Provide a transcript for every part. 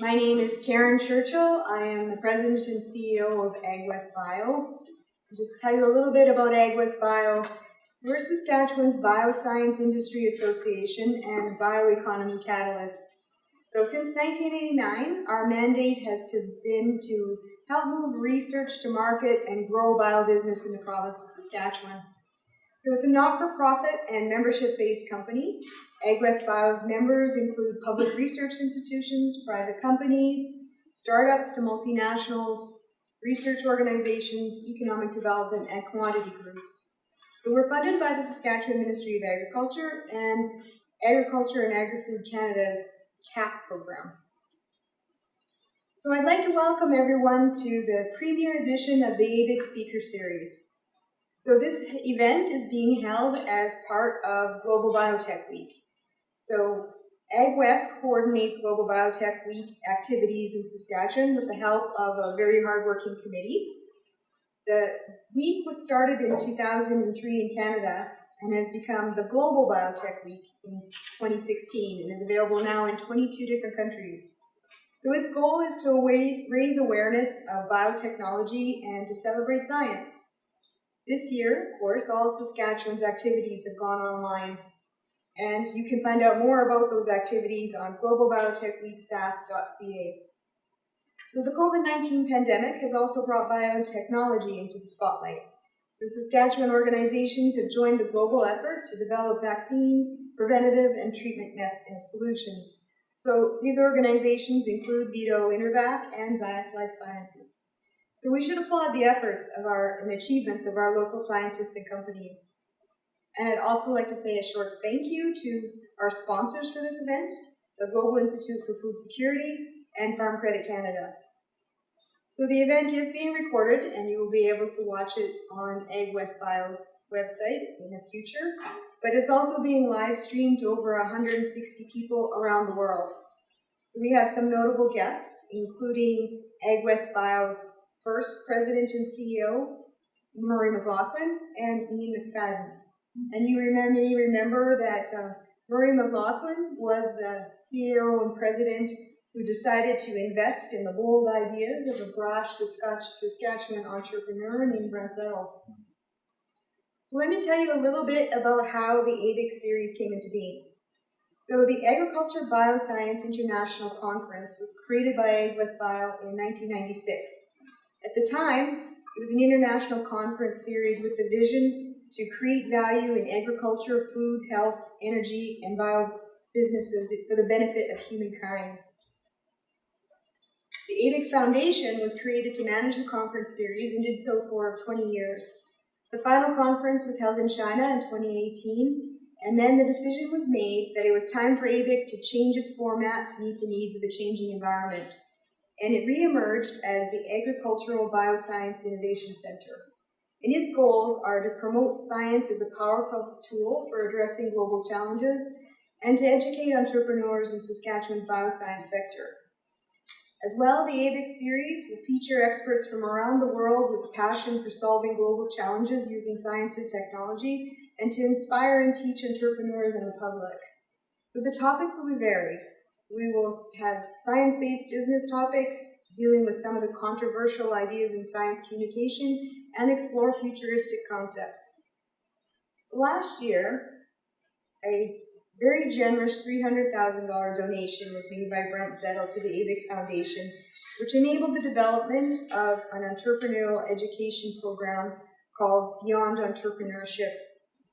My name is Karen Churchill. I am the President and CEO of AgWest Bio. Just to tell you a little bit about AgWest Bio, we're Saskatchewan's Bioscience Industry Association and bioeconomy catalyst. So since 1989, our mandate has been to help move research to market and grow biobusiness in the province of Saskatchewan. So it's a not-for-profit and membership-based company. AgWest Bio's members include public research institutions, private companies, startups to multinationals, research organizations, economic development, and commodity groups. So we're funded by the Saskatchewan Ministry of Agriculture and Agriculture and Agri-Food Canada's CAP program. So I'd like to welcome everyone to the premier edition of the ABIC Speaker Series. So this event is being held as part of Global Biotech Week. So AgWest coordinates Global Biotech Week activities in Saskatchewan with the help of a very hardworking committee. The week was started in 2003 in Canada and has become the Global Biotech Week in 2016 and is available now in 22 different countries. So its goal is to raise awareness of biotechnology and to celebrate science. This year, of course, all Saskatchewan's activities have gone online, and you can find out more about those activities on globalbiotechweeksas.ca. So the COVID-19 pandemic has also brought biotechnology into the spotlight. So Saskatchewan organizations have joined the global effort to develop vaccines, preventative and treatment solutions. So these organizations include Vito Intervac and Zyus Life Sciences. So we should applaud the efforts and achievements of our local scientists and companies. And I'd also like to say a short thank you to our sponsors for this event, the Global Institute for Food Security and Farm Credit Canada. So the event is being recorded and you will be able to watch it on AgWest Bio's website in the future, but it's also being live streamed to over 160 people around the world. So we have some notable guests, including AgWest Bio's first President and CEO, Murray McLaughlin, and Ian McFadden. And you may remember that Murray McLaughlin was the CEO and President who decided to invest in the bold ideas of a brash Saskatchewan entrepreneur named Brent Zettl. So let me tell you a little bit about how the ABIC series came into being. So the Agriculture Bioscience International Conference was created by AgWest Bio in 1996. At the time, it was an international conference series with the vision to create value in agriculture, food, health, energy, and bio-businesses for the benefit of humankind. The ABIC Foundation was created to manage the conference series and did so for 20 years. The final conference was held in China in 2018, and then the decision was made that it was time for ABIC to change its format to meet the needs of a changing environment. And it re-emerged as the Agricultural Bioscience Innovation Center. And its goals are to promote science as a powerful tool for addressing global challenges and to educate entrepreneurs in Saskatchewan's bioscience sector. As well, the ABIC series will feature experts from around the world with a passion for solving global challenges using science and technology and to inspire and teach entrepreneurs and the public. So the topics will be varied. We will have science-based business topics, dealing with some of the controversial ideas in science communication, and explore futuristic concepts. Last year, a very generous $300,000 donation was made by Brent Zettl to the ABIC Foundation, which enabled the development of an entrepreneurial education program called Beyond Entrepreneurship,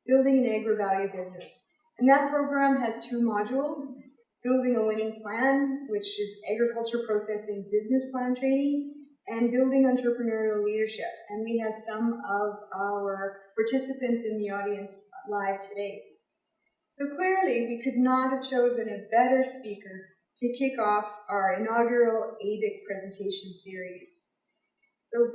Building an Agri-Value Business. And that program has two modules: Building a Winning Plan, which is agriculture processing business plan training, and Building Entrepreneurial Leadership. And we have some of our participants in the audience live today. So clearly, we could not have chosen a better speaker to kick off our inaugural ABIC presentation series. So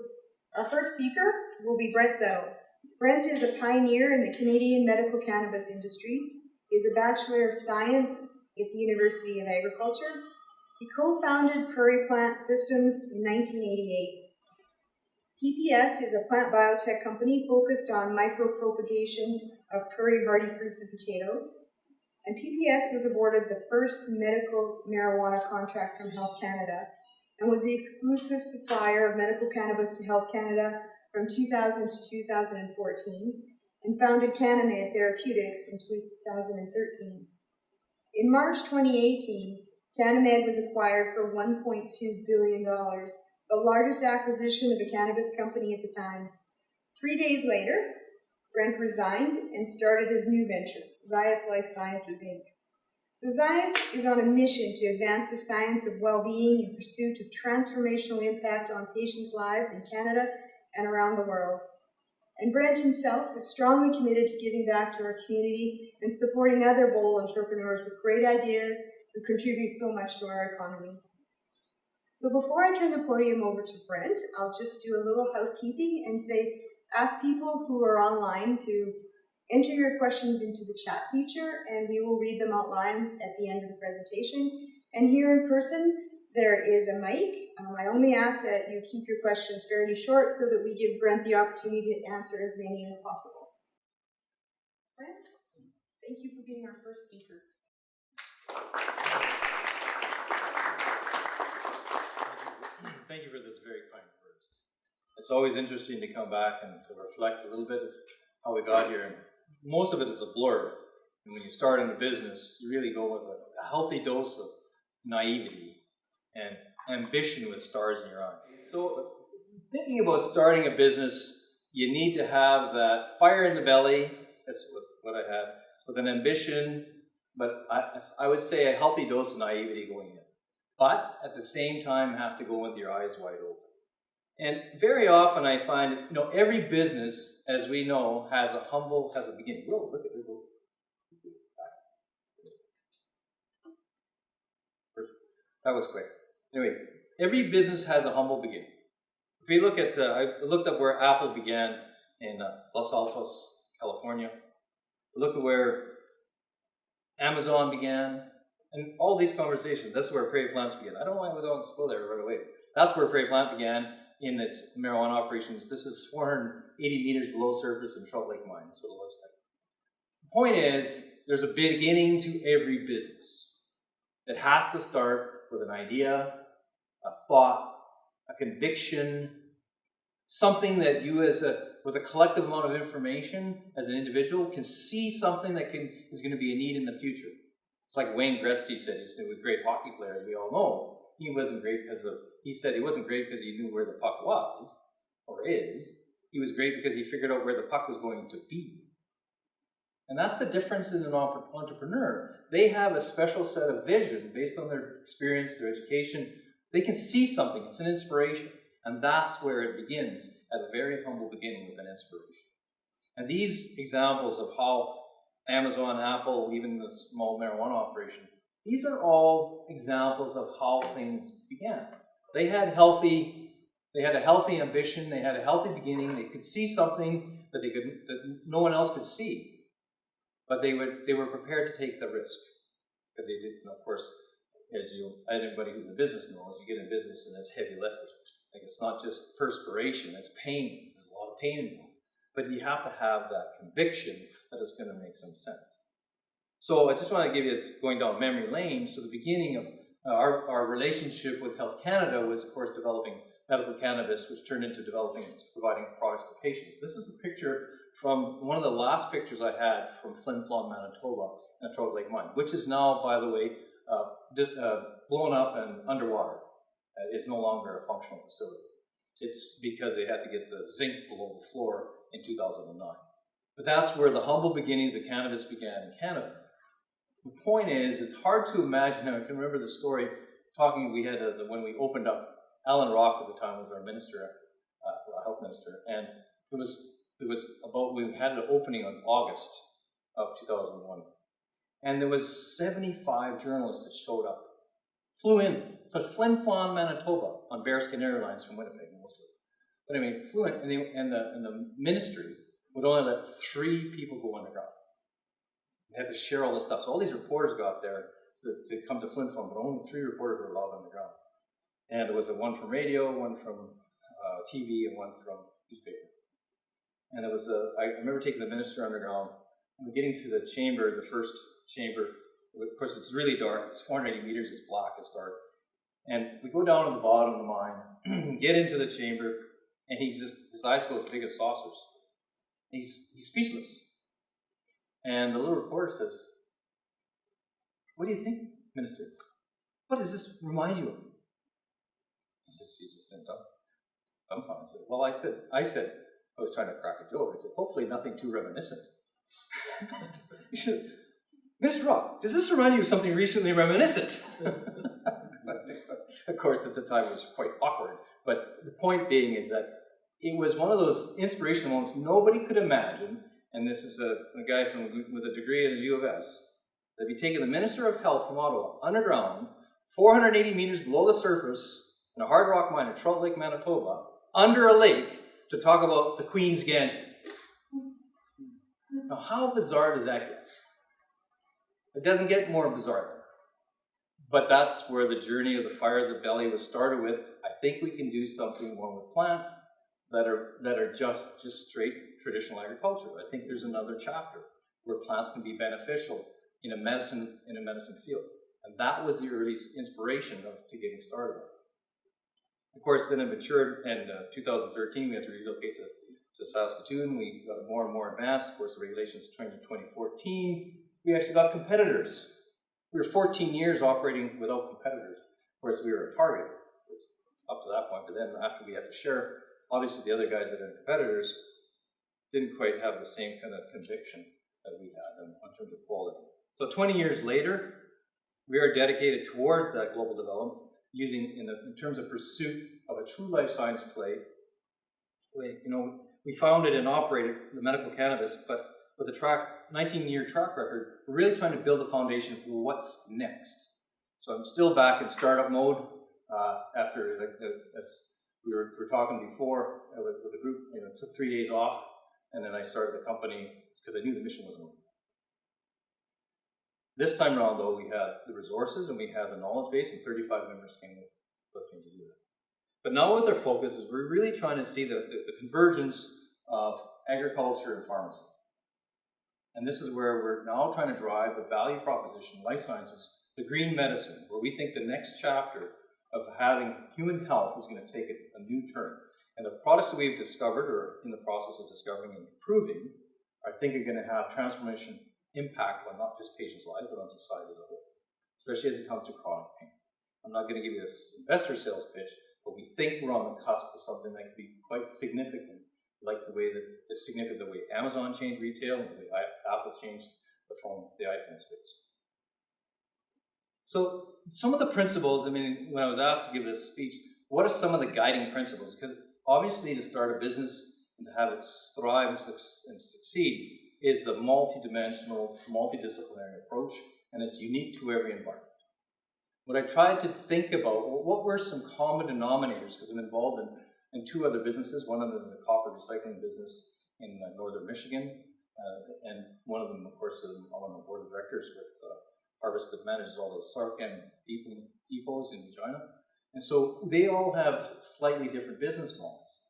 our first speaker will be Brent Zettl. Brent is a pioneer in the Canadian medical cannabis industry. He is a Bachelor of Science at the University of Agriculture. He co-founded Prairie Plant Systems in 1988. PPS is a plant biotech company focused on micropropagation of prairie hardy fruits and potatoes. and PPS was awarded the first medical marijuana contract from Health Canada and was the exclusive supplier of medical cannabis to Health Canada from 2000 to 2014, and founded CanniMed Therapeutics in 2013. In March 2018, CanniMed was acquired for $1.2 billion, the largest acquisition of a cannabis company at the time. 3 days later, Brent resigned and started his new venture, Zyus Life Sciences, Inc. So Zyus is on a mission to advance the science of well-being in pursuit of transformational impact on patients' lives in Canada and around the world. And Brent himself is strongly committed to giving back to our community and supporting other bold entrepreneurs with great ideas who contribute so much to our economy. So before I turn the podium over to Brent, I'll just do a little housekeeping and ask people who are online to enter your questions into the chat feature, and we will read them out loud at the end of the presentation. And here in person, there is a mic. I only ask that you keep your questions fairly short so that we give Brent the opportunity to answer as many as possible. Brent, thank you for being our first speaker. Thank you for this very kind words. It's always interesting to come back and to reflect a little bit of how we got here. And most of it is a blur. And when you start in the business, you really go with a healthy dose of naivety and ambition with stars in your eyes. So thinking about starting a business, you need to have that fire in the belly. That's what I had, with an ambition, but I would say a healthy dose of naivety going in. But at the same time, have to go with your eyes wide open. And very often I find, every business, as we know, has a beginning. Whoa, look at it. That was quick. Anyway, every business has a humble beginning. If you look at, I looked up where Apple began in Los Altos, California. Look at where Amazon began, and all these conversations. That's where Prairie Plants began. I don't know why we don't go there right away. That's where Prairie Plant began in its marijuana operations. This is 480 meters below surface in Trout Lake Mine. That's what it looks like. The point is, there's a beginning to every business. It has to start with an idea, a thought, a conviction, something that you with a collective amount of information as an individual can see something that is going to be a need in the future. It's like Wayne Gretzky said, he was a great hockey player, as we all know. He wasn't great he said he wasn't great because he knew where the puck was, or is. He was great because he figured out where the puck was going to be. And that's the difference in an entrepreneur. They have a special set of vision based on their experience, their education. They can see something. It's an inspiration. And that's where it begins, at a very humble beginning with an inspiration. And these examples of how Amazon, Apple, even the small marijuana operation, these are all examples of how things began. They had a healthy ambition. They had a healthy beginning. They could see something that no one else could see. But they were prepared to take the risk, because they didn't. Of course, anybody who's in business knows, you get in business and it's heavy lifting. Like, it's not just perspiration; it's pain. There's a lot of pain involved. But you have to have that conviction that it's going to make some sense. So I just want to give you, going down memory lane. So the beginning of our relationship with Health Canada was, of course, developing medical cannabis, which turned into providing products to patients. This is a picture from one of the last pictures I had from Flin Flon, Manitoba, at Trout Lake Mine, which is now, by the way, blown up and underwater. It's no longer a functional facility. It's because they had to get the zinc below the floor in 2009. But that's where the humble beginnings of cannabis began in Canada. The point is, it's hard to imagine. I can remember the story when we opened up. Alan Rock at the time was our minister, health minister, and we had an opening in August of 2001, and there was 75 journalists that showed up, flew in, but Flin Flon, Manitoba, on Bearskin Airlines from Winnipeg mostly. But anyway, flew in, and the ministry would only let 3 people go underground. They had to share all this stuff, so all these reporters got there to come to Flin Flon, but only 3 reporters were allowed underground. And there was one from radio, one from TV, and one from newspaper. And I remember taking the minister underground, and getting to the chamber, the first chamber. Of course, it's really dark. It's 480 meters. It's black. It's dark. And we go down to the bottom of the mine, get into the chamber, and his eyes go as big as saucers. He's speechless. And the little reporter says, "What do you think, Minister? What does this remind you of?" He's just dumbfounded. Well, I said, I was trying to crack a joke. I said, hopefully nothing too reminiscent. He said, "Mr. Rock, does this remind you of something recently reminiscent?" Of course, at the time it was quite awkward. But the point being is that it was one of those inspirational moments nobody could imagine. And this is a guy with a degree at the U of S. They'd be taking the Minister of Health from Ottawa underground, 480 meters below the surface, in a hard rock mine in Trout Lake, Manitoba, under a lake, to talk about the Queen's Ganja. Now, how bizarre does that get? It doesn't get more bizarre. But that's where the journey of the fire of the belly was started with. I think we can do something more with plants that are just straight traditional agriculture. I think there's another chapter where plants can be beneficial in a medicine field. And that was the early inspiration to getting started. Of course, then it matured in 2013. We had to relocate to Saskatoon. We got more and more advanced. Of course, the regulations changed in 2014. We actually got competitors. We were 14 years operating without competitors. Of course, we were a target up to that point. But then after we had to share, obviously the other guys that are competitors didn't quite have the same kind of conviction that we had in terms of quality. So 20 years later, we are dedicated towards that global development, using in terms of pursuit of a true life science play. We founded and operated the medical cannabis, but with a 19-year track record, we're really trying to build a foundation for what's next. So I'm still back in startup mode after, as we were talking before with the group. It took 3 days off, and then I started the company because I knew the mission wasn't working. This time around, though, we had the resources and we had the knowledge base, and 35 members came with me to do that. But now with our focus is we're really trying to see the convergence of agriculture and pharmacy. And this is where we're now trying to drive the value proposition, life sciences, the green medicine, where we think the next chapter of having human health is going to take a new turn. And the products that we've discovered, or in the process of discovering and improving, I think are going to have transformation impact on not just patients' lives, but on society as a whole, especially as it comes to chronic pain. I'm not going to give you this investor sales pitch, but we think we're on the cusp of something that could be quite significant, like the way that it's significant the way Amazon changed retail and the way Apple changed the iPhone space. So some of the principles, when I was asked to give this speech, what are some of the guiding principles? Because obviously to start a business and to have it thrive and succeed is a multi-dimensional, multidisciplinary approach, and it's unique to every environment. What I tried to think about, what were some common denominators, because I'm involved in two other businesses. One of them is the copper recycling business in northern Michigan, and one of them, of course, is on the board of directors with Harvest that manages all those Sarcan depots in Regina. And so they all have slightly different business models.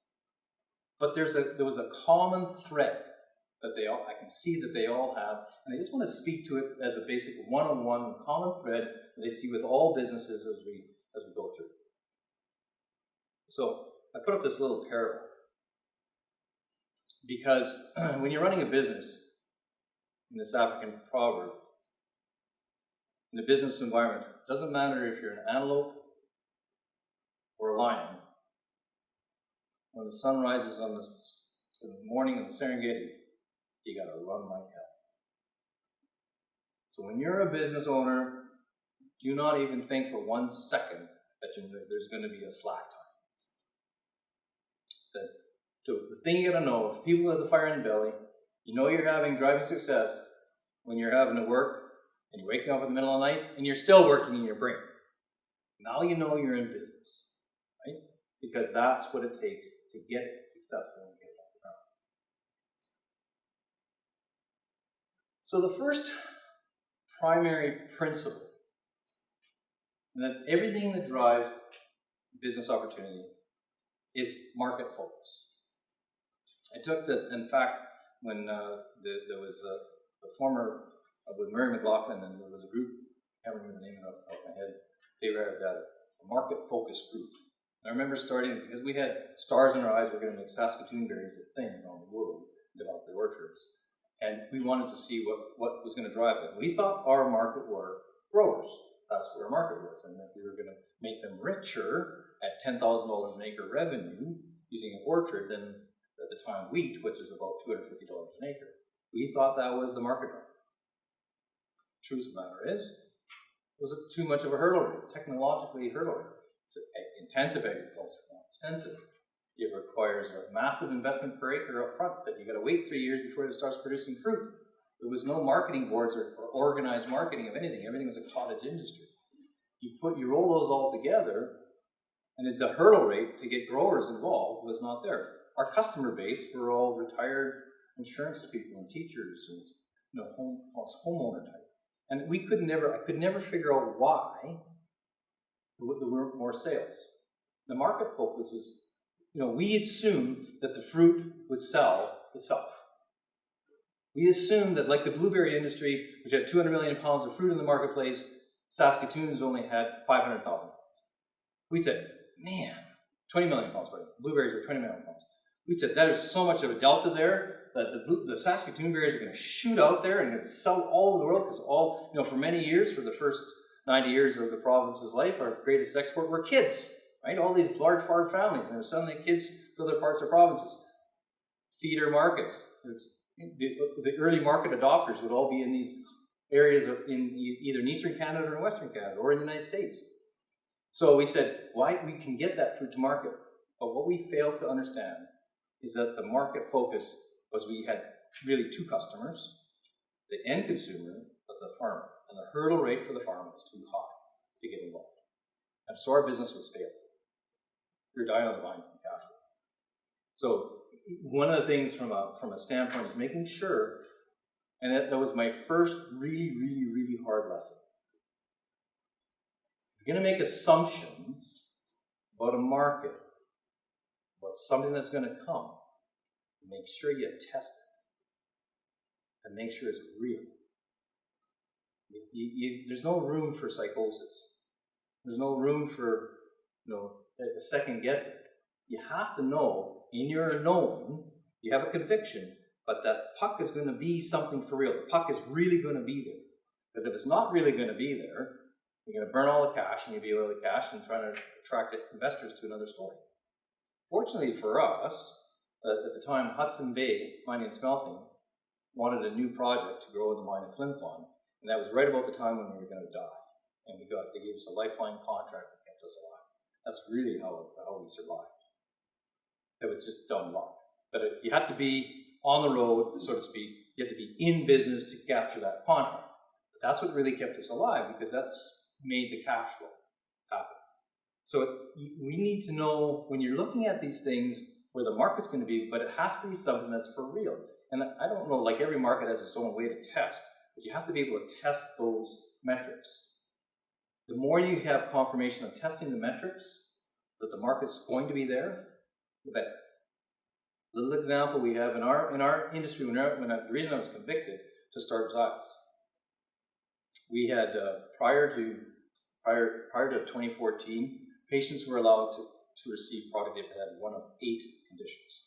But there was a common thread that I can see that they all have, and I just want to speak to it as a basic one-on-one common thread that I see with all businesses as we go through. So I put up this little parable because when you're running a business in this African proverb, in the business environment, it doesn't matter if you're an antelope or a lion. When the sun rises in the morning in the Serengeti, you got to run like hell. So when you're a business owner, do not even think for 1 second that there's going to be a slack time. The thing you got to know, if people have the fire in the belly, you're driving success when you're having to work and you're waking up in the middle of the night and you're still working in your brain. Now you know you're in business, right? Because that's what it takes to get successful and get off the ground. So the first primary principle, that everything that drives business opportunity is market focus. I took in fact, when there was the former with Mary McLaughlin, and there was a group, I can't remember the name off the top of my head, they were a market-focused group. I remember starting, because we had stars in our eyes, we're going to make Saskatoon berries a thing around the world, develop the orchards. And we wanted to see what was going to drive it. We thought our market were growers. That's what our market was. And if we were going to make them richer at $10,000 an acre revenue using an orchard than at the time wheat, which is about $250 an acre. We thought that was the market driver. Truth of the matter is, it was too much of a hurdle rate, technologically hurdle rate. It's intensive agriculture, not extensive. It requires a massive investment per acre up front that you got to wait 3 years before it starts producing fruit. There was no marketing boards or organized marketing of anything. Everything was a cottage industry. You roll those all together, and the hurdle rate to get growers involved was not there. Our customer base were all retired insurance people and teachers and homeowner type. And I could never figure out why there weren't more sales. The market focus was, we assumed that the fruit would sell itself. We assumed that, like the blueberry industry, which had 200 million pounds of fruit in the marketplace, Saskatoon's only had 500,000 pounds. We said, man, 20 million pounds, blueberries were 20 million pounds. We said, there's so much of a delta there that the Saskatoon berries are going to shoot out there and going to sell all over the world, because for many years, for the first 90 years of the province's life, our greatest export were kids, right? All these large farm families, and they were selling their kids to other parts of provinces. Feeder markets. The early market adopters would all be in these areas in either in Eastern Canada or in Western Canada or in the United States. So we said, we can get that fruit to market. But what we failed to understand is that the market focus was we had really two customers, the end consumer, but the farmer. And the hurdle rate for the farmer was too high to get involved. And so our business was failing. We were dying on the vine from cash flow. So one of the things from a standpoint is making sure, and that was my first really, really, really hard lesson. If you're going to make assumptions about a market, about something that's going to come, make sure you test it and make sure it's real. There's no room for psychosis. There's no room for a second guessing. You have to know, in your knowing, you have a conviction, but that puck is going to be something for real. The puck is really going to be there. Because if it's not really going to be there, you're going to burn all the cash, and you'll be all the cash and trying to attract investors to another story. Fortunately for us, at the time, Hudson Bay Mining and Smelting wanted a new project to grow in the mine in Flin Flon, and that was right about the time when we were going to die. And they gave us a lifeline contract that kept us alive. That's really how we survived. It was just dumb luck. But you had to be on the road, so to speak. You had to be in business to capture that contract. But that's what really kept us alive, because that's made the cash flow happen. So we need to know, when you're looking at these things, where the market's going to be, but it has to be something that's for real. And I don't know, like every market has its own way to test, but you have to be able to test those metrics. The more you have confirmation of testing the metrics, that the market's going to be there, the better. Little example we have in our industry, the reason I was convicted to start Zyus. We had, prior to 2014, patients were allowed to receive product if they had one of 8 conditions.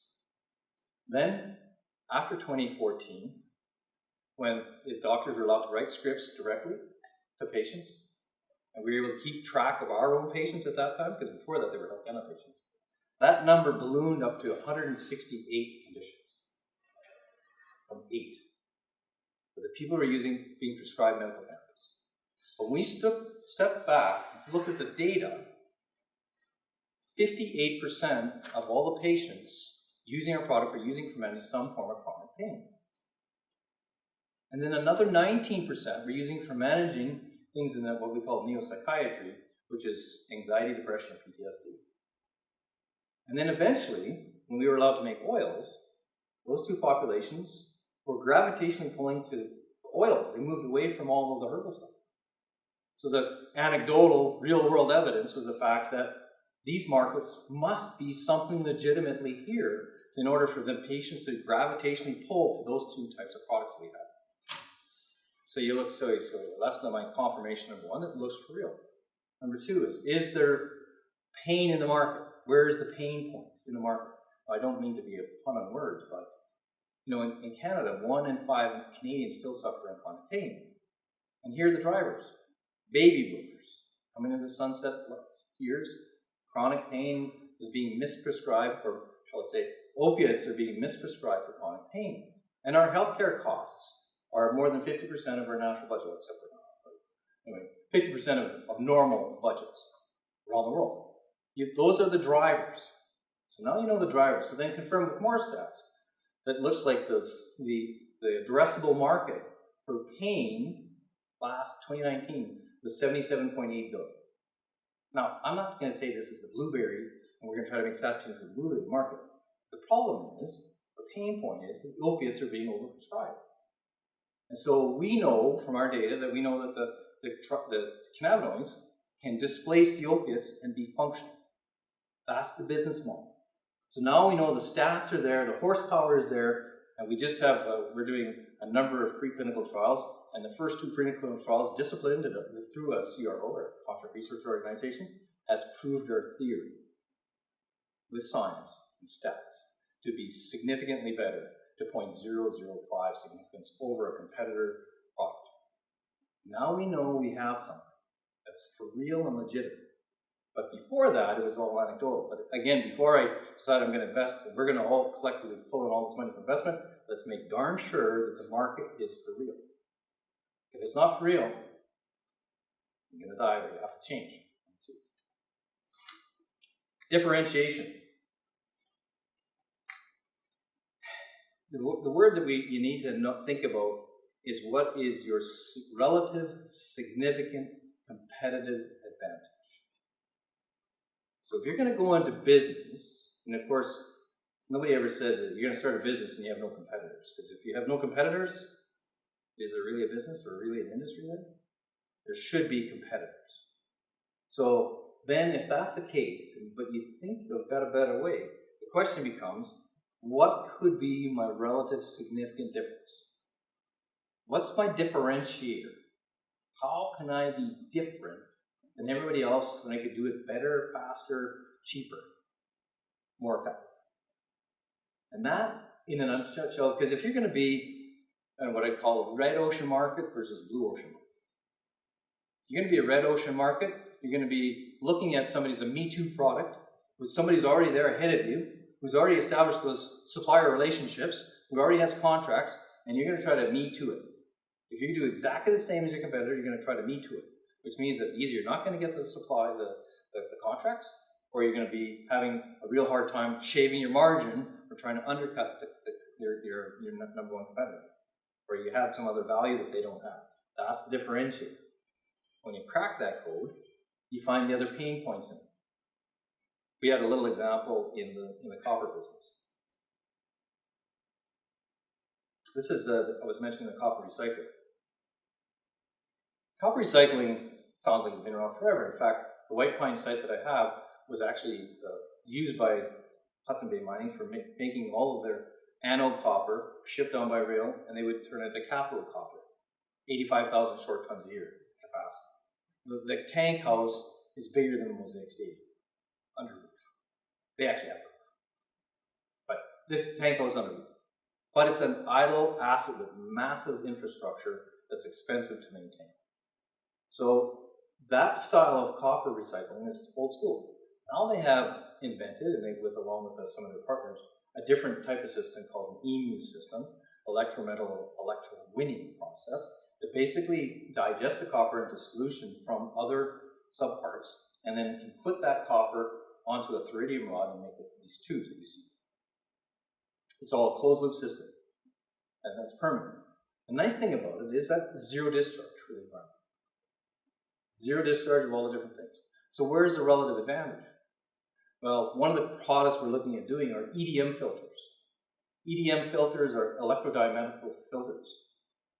Then, after 2014, when the doctors were allowed to write scripts directly to patients, and we were able to keep track of our own patients at that time, because before that they were Health Canada patients, that number ballooned up to 168 conditions from 8. But the people were being prescribed medical cannabis. When we stepped back and looked at the data, 58% of all the patients using our product were using for managing some form of chronic pain. And then another 19% were using for managing things in what we call neopsychiatry, which is anxiety, depression, and PTSD. And then eventually, when we were allowed to make oils, those two populations were gravitationally pulling to oils. They moved away from all of the herbal stuff. So the anecdotal, real-world evidence was the fact that these markets must be something legitimately here in order for the patients to gravitationally pull to those two types of products we have. So you look, so that's my confirmation number one, it looks for real. Number two is there pain in the market? Where is the pain points in the market? I don't mean to be a pun on words, but you know, in Canada, 1 in 5 Canadians still suffer from chronic pain. And here are the drivers. Baby boomers coming into sunset years. Chronic pain is being misprescribed, or shall I say, opiates are being misprescribed for chronic pain. And our healthcare costs are more than 50% of our national budget, except for anyway, 50% of normal budgets around the world. Those are the drivers. So now you know the drivers. So then confirm with more stats that looks like the addressable market for pain last 2019 was $77.8 billion. Now, I'm not going to say this is the blueberry and we're going to try to make Saskatoon for the blueberry market. The problem is, the pain point is that the opiates are being overprescribed. And so we know from our data that we know that the cannabinoids can displace the opiates and be functional. That's the business model. So now we know the stats are there, the horsepower is there, and we just have, we're doing a number of preclinical trials, and the first 2 preclinical trials, disciplined through a CRO, or contract research organization, has proved our theory with science and stats to be significantly better, to 0.005 significance over a competitor product. Now we know we have something that's for real and legitimate. But before that, it was all anecdotal. But again, before I decide I'm going to invest, we're going to all collectively pull in all this money for investment, let's make darn sure that the market is for real. If it's not for real, you're going to die or you have to change. Differentiation. The word that you need to think about is what is your relative significant competitive advantage. So if you're going to go into business, and of course, nobody ever says that you're going to start a business and you have no competitors. Because if you have no competitors, is there really a business or really an industry there? There should be competitors. So then if that's the case, but you think you've got a better way, the question becomes, what could be my relative significant difference? What's my differentiator? How can I be different than everybody else when I could do it better, faster, cheaper, more effective? And that, in a nutshell, because if you're going to be what I call a red ocean market versus blue ocean market, you're going to be a red ocean market, you're going to be looking at somebody's a Me Too product, with somebody's already there ahead of you, who's already established those supplier relationships, who already has contracts, and you're going to try to Me Too it. If you do exactly the same as your competitor, you're going to try to Me Too it, which means that either you're not going to get the supply, the contracts, or you're going to be having a real hard time shaving your margin or trying to undercut your number one competitor, or you have some other value that they don't have. That's the differentiator. When you crack that code, you find the other pain points in it. We had a little example in the copper business. This is I was mentioning the copper recycling. Copper recycling sounds like it's been around forever. In fact, the White Pine site that I have was actually used by Hudson Bay Mining for making all of their anode copper shipped on by rail, and they would turn it into cathode copper. 85,000 short tons a year is the capacity. The tank house is bigger than the Mosaic Stadium, under roof. They actually have roof. But this tank house under roof. But it's an idle asset with massive infrastructure that's expensive to maintain. So that style of copper recycling is old school. Now they have invented, and along with some of their partners, a different type of system called an EMU system, electrowinning process, that basically digests the copper into solution from other subparts, and then can put that copper onto a theridium rod and make these tubes that you see. It's all a closed loop system, and that's permanent. The nice thing about it is that zero discharge for the environment. Zero discharge of all the different things. So where's the relative advantage? Well, one of the products we're looking at doing are EDM filters. EDM filters are electrodynamical filters.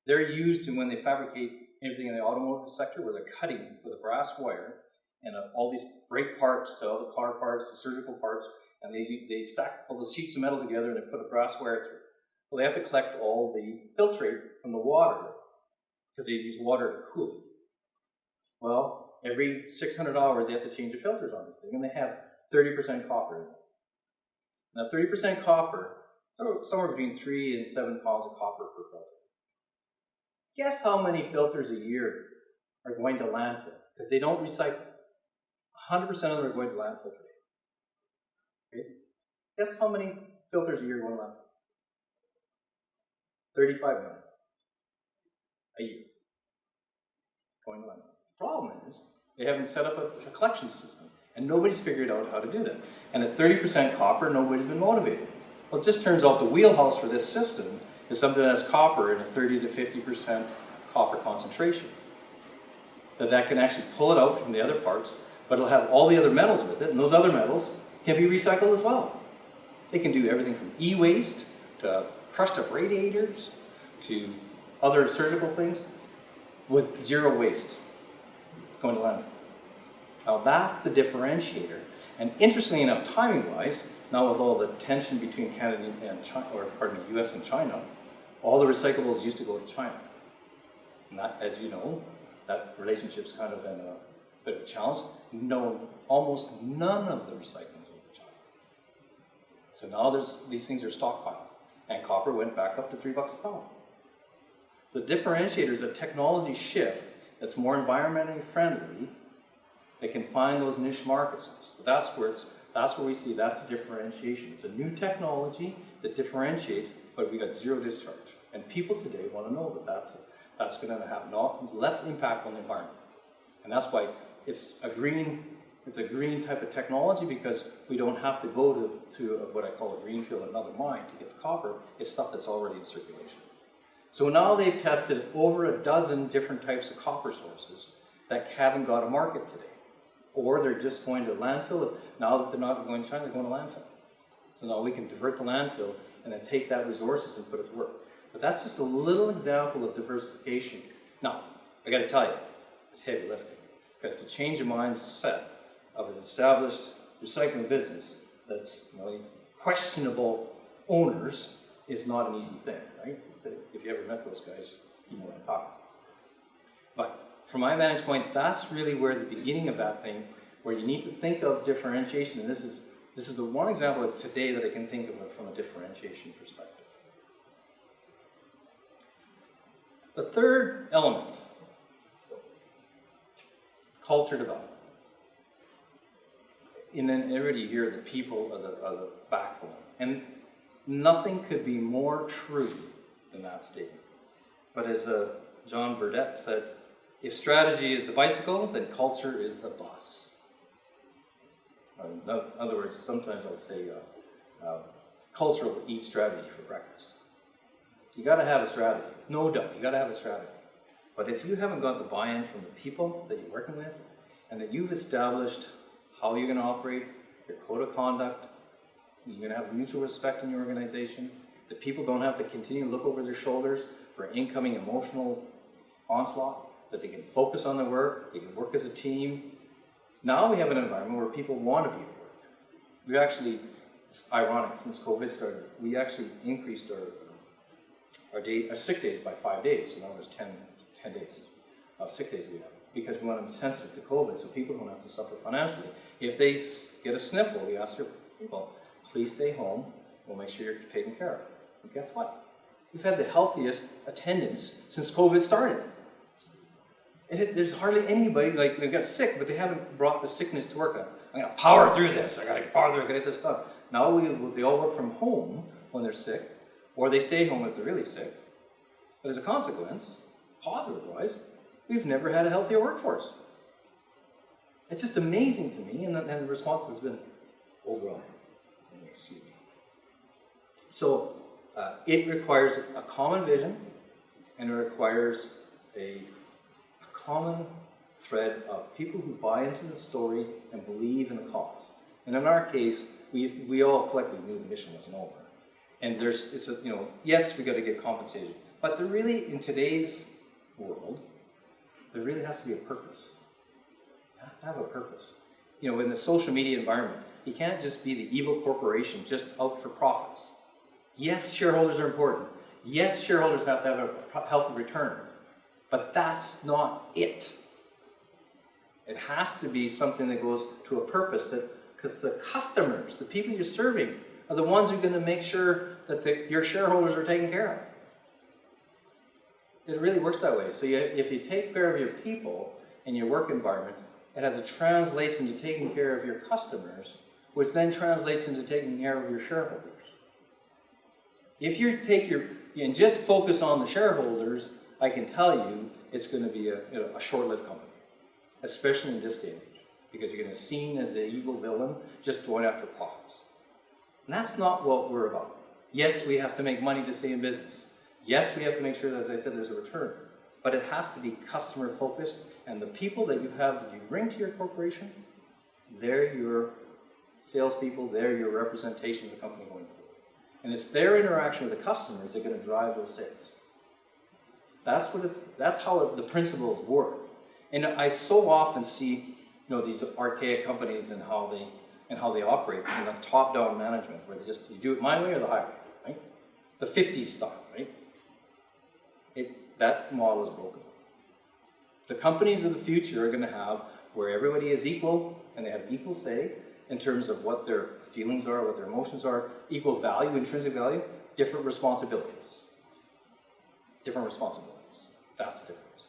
They're used when they fabricate anything in the automotive sector, where they're cutting with a brass wire and all these brake parts to all the car parts to surgical parts, and they stack all the sheets of metal together and they put a brass wire through. Well, they have to collect all the filtrate from the water because they use water to cool it. Well, every 600 hours they have to change the filters on this thing, and they have 30% copper in it. Now 30% copper, so somewhere between 3 and 7 pounds of copper per filter. Guess how many filters a year are going to landfill? Because they don't recycle. 100% of them are going to landfill today. Okay? Guess how many filters a year go to landfill? 35 million a year going to landfill. The problem is they haven't set up a collection system, and nobody's figured out how to do that. And at 30% copper, nobody's been motivated. Well, it just turns out the wheelhouse for this system is something that has copper in a 30 to 50% copper concentration. That can actually pull it out from the other parts, but it'll have all the other metals with it, and those other metals can be recycled as well. They can do everything from e-waste to crushed up radiators to other surgical things with zero waste going to landfill. Now that's the differentiator. And interestingly enough, timing-wise, now with all the tension between Canada and China, or pardon me, US and China, all the recyclables used to go to China. And that, as you know, that relationship's kind of been a bit of a challenge. No, almost none of the recycling goes to China. So now these things are stockpiled, and copper went back up to $3 a pound. The differentiator is a technology shift that's more environmentally friendly, that can find those niche markets. So that's where we see that's the differentiation. It's a new technology that differentiates, but we got zero discharge. And people today want to know that that's going to have less impact on the environment. And that's why it's a green type of technology, because we don't have to go to what I call a greenfield, another mine, to get the copper. It's stuff that's already in circulation. So now they've tested over a dozen different types of copper sources that haven't got a market today. Or they're just going to landfill. Now that they're not going to China, they're going to landfill. So now we can divert the landfill and then take that resources and put it to work. But that's just a little example of diversification. Now, I got to tell you, it's heavy lifting. Because to change a mindset of an established recycling business that's questionable owners is not an easy thing, right? If you ever met those guys, you know what I'm talking about. But from my vantage point, that's really where the beginning of that thing, where you need to think of differentiation. And this is the one example of today that I can think of it from a differentiation perspective. The third element, culture development. In everybody here, the people are the backbone. And nothing could be more true than that statement. But as John Burdett said, if strategy is the bicycle, then culture is the bus. In other words, sometimes I'll say culture will eat strategy for breakfast. You got to have a strategy, no doubt. You got to have a strategy. But if you haven't got the buy-in from the people that you're working with, and that you've established how you're going to operate, your code of conduct, you're going to have mutual respect in your organization, that people don't have to continue to look over their shoulders for incoming emotional onslaught, that they can focus on their work, they can work as a team. Now we have an environment where people want to be at work. We actually, it's ironic, since COVID started, we actually increased our sick days by 5 days, so now there's 10 days of sick days we have, because we want to be sensitive to COVID so people don't have to suffer financially. If they get a sniffle, we ask our people, please stay home, we'll make sure you're taken care of. And guess what? We've had the healthiest attendance since COVID started. There's hardly anybody, like, they've got sick, but they haven't brought the sickness to work. I'm going to power through this. I got to power through it, get this done. Now they all work from home when they're sick, or they stay home if they're really sick. But as a consequence, positive-wise, we've never had a healthier workforce. It's just amazing to me, and the response has been overwhelming. Excuse me. So it requires a common vision, and it requires a common thread of people who buy into the story and believe in the cause. And in our case, we all collectively knew the mission wasn't over. And yes, we got to get compensated, but there really, in today's world, there really has to be a purpose. You have to have a purpose. In the social media environment, you can't just be the evil corporation just out for profits. Yes, shareholders are important. Yes, shareholders have to have a healthy return. But that's not it. It has to be something that goes to a purpose, because the customers, the people you're serving, are the ones who are going to make sure that your shareholders are taken care of. It really works that way. So if you take care of your people and your work environment, it translates into taking care of your customers, which then translates into taking care of your shareholders. If you and just focus on the shareholders, I can tell you it's going to be a short-lived company, especially in this day and age, because you're going to be seen as the evil villain just going after profits. And that's not what we're about. Yes, we have to make money to stay in business. Yes, we have to make sure that, as I said, there's a return. But it has to be customer-focused, and the people that you bring to your corporation, they're your salespeople, they're your representation of the company going forward. And it's their interaction with the customers that are going to drive those sales. That's how the principles work. And I so often see, these archaic companies and how they operate in a top-down management, where you do it my way or the highway, right? The 50s style, right? That model is broken. The companies of the future are going to have where everybody is equal and they have equal say in terms of what their feelings are, what their emotions are, equal value, intrinsic value, different responsibilities. Different responsibilities. That's the difference.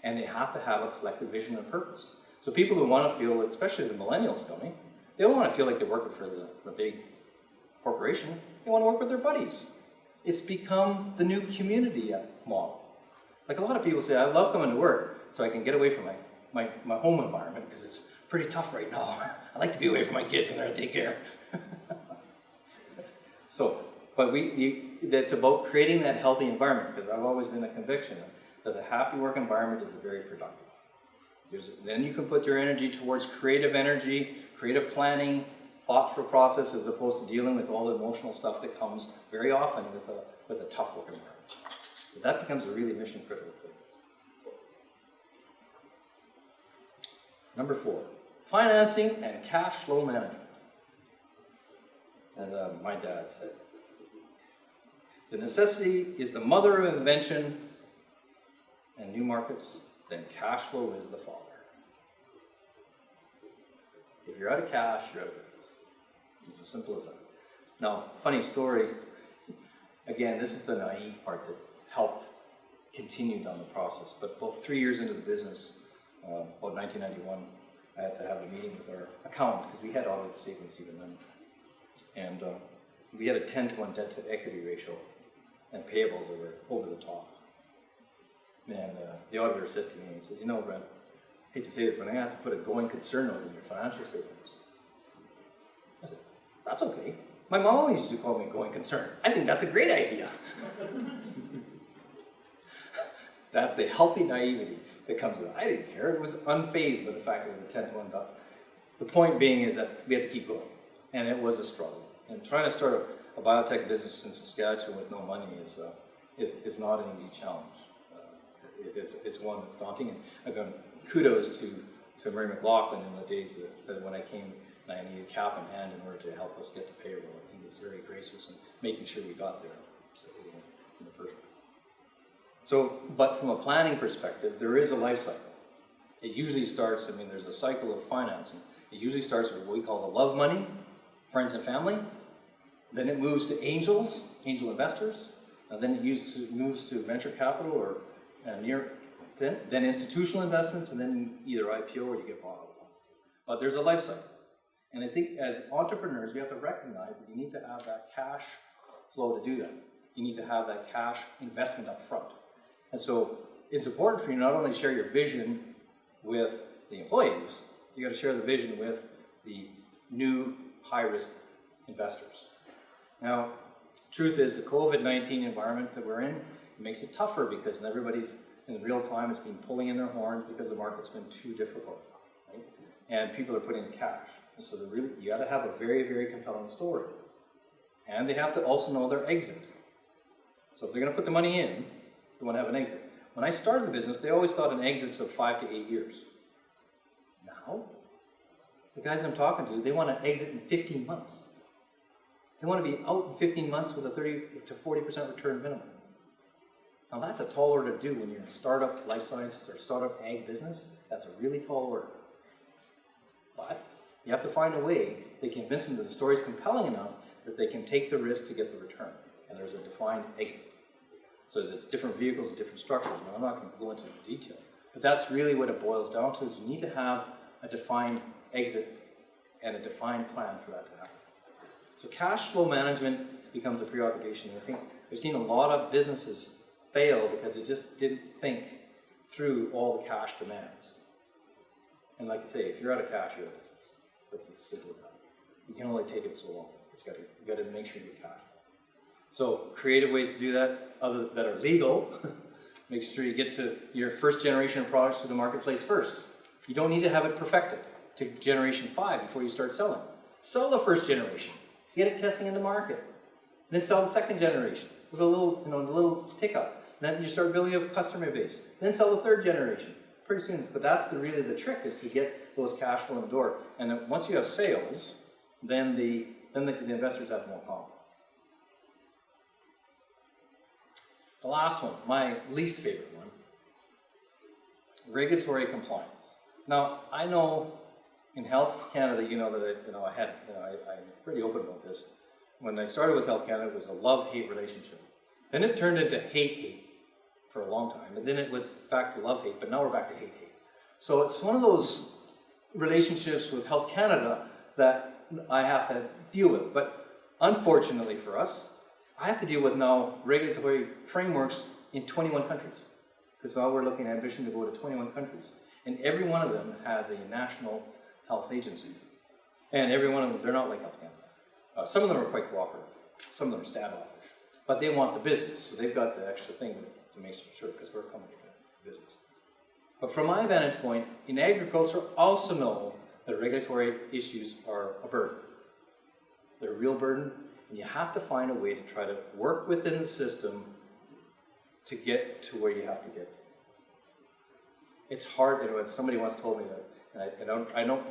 And they have to have a collective vision and purpose. So people who want to feel, especially the millennials coming, they don't want to feel like they're working for the big corporation. They want to work with their buddies. It's become the new community model. Like a lot of people say, I love coming to work so I can get away from my home environment because it's pretty tough right now. I like to be away from my kids when they're at daycare. But that's about creating that healthy environment, because I've always been a conviction that a happy work environment is very productive. Then you can put your energy towards creative energy, creative planning, thoughtful process, as opposed to dealing with all the emotional stuff that comes very often with a tough work environment. So that becomes a really mission critical thing. Number 4, financing and cash flow management. And my dad said, the necessity is the mother of invention and new markets, then cash flow is the father. If you're out of cash, you're out of business. It's as simple as that. Now, funny story, again, this is the naive part that helped continue down the process. But about 3 years into the business, about 1991, I had to have a meeting with our accountant, because we had audited statements even then. And we had a 10-to-1 debt to equity ratio, and payables that were over the top. And the auditor said to me, he says, Brent, I hate to say this, but I'm going to have to put a going concern note in your financial statements. I said, that's okay. My mom always used to call me going concern. I think that's a great idea. That's the healthy naivety that comes with it. I didn't care. It was unfazed by the fact that it was a 10-to-1 dot. The point being is that we had to keep going. And it was a struggle. And trying to start a biotech business in Saskatchewan with no money is not an easy challenge. It's one that's daunting. And again, kudos to Mary McLaughlin in the days that when I came and I needed cap in hand in order to help us get to payroll. He was very gracious in making sure we got there in the first place. So, but from a planning perspective, there is a life cycle. It usually starts, there's a cycle of financing. It usually starts with what we call the love money, friends and family. Then it moves to angel investors. And then it moves to venture capital or then institutional investments, and then either IPO or you get bought out. But there's a life cycle. And I think as entrepreneurs, we have to recognize that you need to have that cash flow to do that. You need to have that cash investment up front. And so it's important for you not only to share your vision with the employees, you got to share the vision with the new high-risk investors. Now, truth is, the COVID-19 environment that we're in makes it tougher because everybody's in real time has been pulling in their horns because the market's been too difficult, right? And people are putting in cash. And so you got to have a very, very compelling story. And they have to also know their exit. So if they're going to put the money in, they want to have an exit. When I started the business, they always thought an exit's of 5 to 8 years. Now, the guys I'm talking to, they want to exit in 15 months. They want to be out in 15 months with a 30 to 40% return minimum. Now that's a tall order to do when you're in a startup life sciences or startup ag business. That's a really tall order. But you have to find a way they convince them that the story is compelling enough that they can take the risk to get the return. And there's a defined exit. So there's different vehicles, different structures. Now I'm not going to go into detail. But that's really what it boils down to, is you need to have a defined exit and a defined plan for that to happen. So cash flow management becomes a preoccupation. I think we've seen a lot of businesses fail because they just didn't think through all the cash demands. And like I say, if you're out of cash, you're out of business. That's as simple as that. You can only take it so long. You got to make sure you get cash. So creative ways to do that, other that are legal. Make sure you get to your first generation of products to the marketplace first. You don't need to have it perfected to generation 5 before you start selling. Sell the first generation. Get it testing in the market. Then sell the second generation with a little, a little tick up. Then you start building a customer base. Then sell the third generation pretty soon. But that's really the trick, is to get those cash flow in the door. And then once you have sales, then the investors have more confidence. The last one, my least favorite one, regulatory compliance. Now, I know in Health Canada, I'm pretty open about this. When I started with Health Canada, it was a love-hate relationship. Then it turned into hate-hate for a long time. And then it was back to love-hate, but now we're back to hate-hate. So it's one of those relationships with Health Canada that I have to deal with. But unfortunately for us, I have to deal with now regulatory frameworks in 21 countries. Because now we're looking at ambition to go to 21 countries. And every one of them has a national health agency. And every one of them, they're not like Health Canada. Some of them are quite cooperative. Some of them are standoffish. But they want the business, so they've got the extra thing to make sure, because we're coming to business. But from my vantage point, in agriculture, also know that regulatory issues are a burden. They're a real burden, and you have to find a way to try to work within the system to get to where you have to get to. It's hard, somebody once told me that, and I don't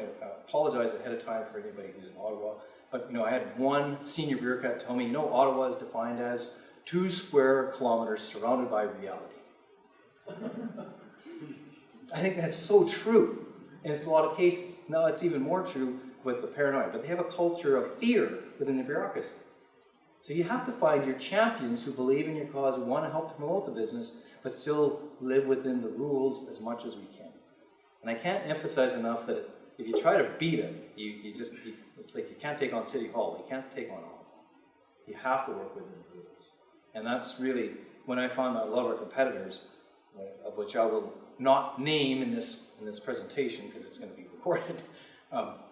apologize ahead of time for anybody who's in Ottawa, but I had one senior bureaucrat tell me, Ottawa is defined as 2 square kilometers surrounded by reality. I think that's so true, and it's a lot of cases. Now it's even more true with the paranoia, but they have a culture of fear within the bureaucracy. So you have to find your champions who believe in your cause, who want to help to promote the business, but still live within the rules as much as we can. And I can't emphasize enough that if you try to beat it, it's like you can't take on City Hall. You can't take on all of them. You have to work within the rules. And that's really when I found out a lot of our competitors, of which I will not name in this presentation because it's going to be recorded,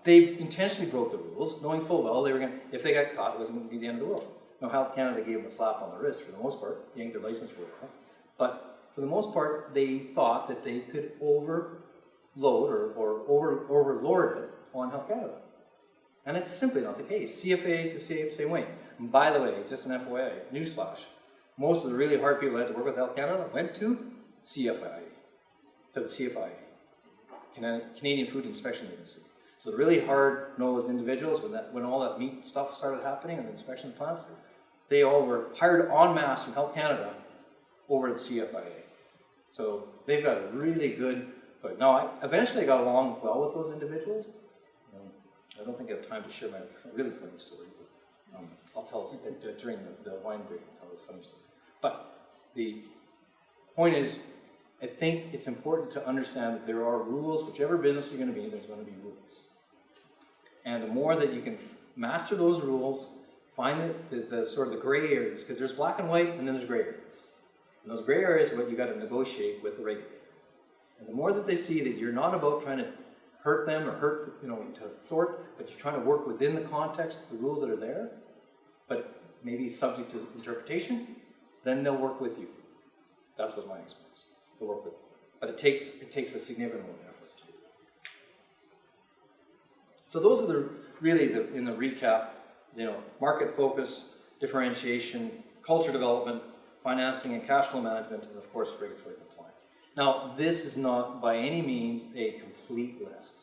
they intentionally broke the rules, knowing full well if they got caught, it wasn't going to be the end of the world. Now, Health Canada gave them a slap on the wrist for the most part, yanked their license for a while. But for the most part, they thought that they could overload or overlord it on Health Canada. And it's simply not the case. CFA is the same way. And by the way, just an FYI, newsflash, most of the really hard people who had to work with Health Canada went to CFIA, to the CFIA, Canadian Food Inspection Agency. So the really hard-nosed individuals, when all that meat stuff started happening in the inspection plants, they all were hired en masse from Health Canada over to the CFIA. So they've got a really good. But no, eventually I got along well with those individuals. I don't think I have time to share my really funny story, but I'll tell us during the wine break. I'll tell a funny story. But the point is, I think it's important to understand that there are rules. Whichever business you're going to be in, there's going to be rules. And the more that you can master those rules, find the sort of the gray areas, because there's black and white, and then there's gray areas. And those gray areas are what you got to negotiate with the regulator. And the more that they see that you're not about trying to hurt them or hurt, to thwart, but you're trying to work within the context of the rules that are there, but maybe subject to interpretation, then they'll work with you. That was my experience. They'll work with you. But it takes a significant amount of effort to do that. So those are in the recap, market focus, differentiation, culture development, financing and cash flow management, and of course regulatory compliance. Now, this is not by any means a complete list.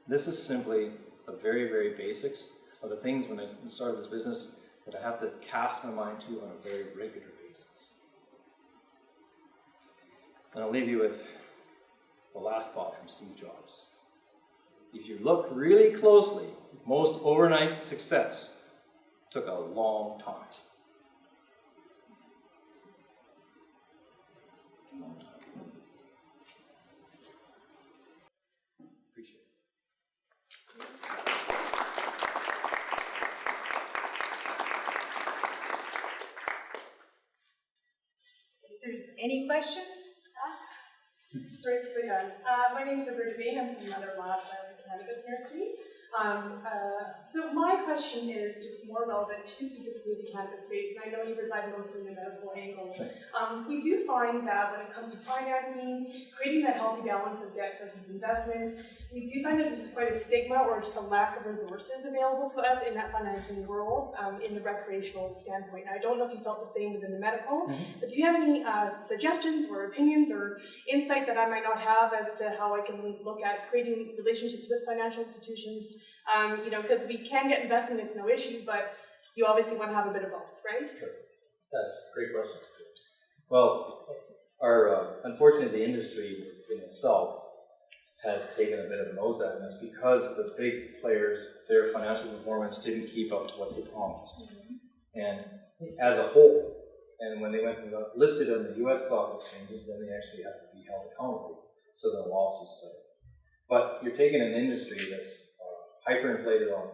This is simply the very, very basics of the things when I started this business that I have to cast my mind to on a very regular basis. And I'll leave you with the last thought from Steve Jobs. If you look really closely, most overnight success took a long time. Appreciate it. If there's any questions? Sorry to be done. My name is Roberta Bain. I'm from Mother Labs at the Cannabis Industry. So my question is just more relevant to specifically the cannabis space, and I know you reside mostly in the medical angle. Sure. We do find that when it comes to financing, creating that healthy balance of debt versus investment, we do find that there's quite a stigma or just a lack of resources available to us in that financing world in the recreational standpoint. Now, I don't know if you felt the same within the medical, but do you have any suggestions or opinions or insight that I might not have as to how I can look at creating relationships with financial institutions? Because we can get investment, it's no issue, but you obviously want to have a bit of both, right? Sure. That's a great question. Well, unfortunately, the industry in itself has taken a bit of a nosedive, and it's because the big players, their financial performance didn't keep up to what they promised. And as a whole, and when they went and got listed on the U.S. stock exchanges, then they actually have to be held accountable. So the lawsuits started. But you're taking an industry that's hyperinflated on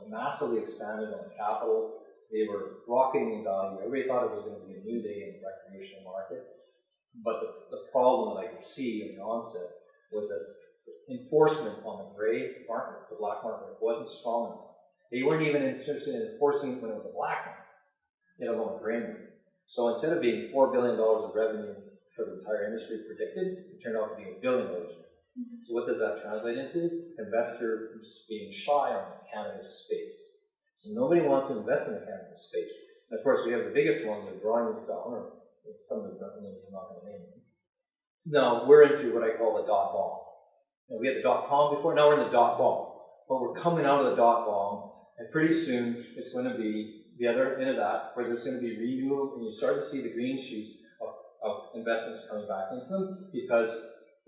massively expanded on capital. They were rocketing in value. Everybody thought it was going to be a new day in the recreational market. But the problem that I could see in the onset was that enforcement on the gray market, the black market, wasn't strong enough. They weren't even interested in enforcing it when it was a black market, let alone a gray market. So instead of being $4 billion of revenue for the entire industry predicted, it turned out to be $1 billion. So what does that translate into? Investors being shy on the cannabis space. So nobody wants to invest in the cannabis space. And of course, we have the biggest ones that are drawing this down, or some of them I'm not going to name them. Now, we're into what I call the dot bomb. We had the dot-com before, now we're in the dot bomb. But we're coming out of the dot bomb, and pretty soon it's going to be the other end of that, where there's going to be renewal, and you start to see the green shoots of investments coming back into them, because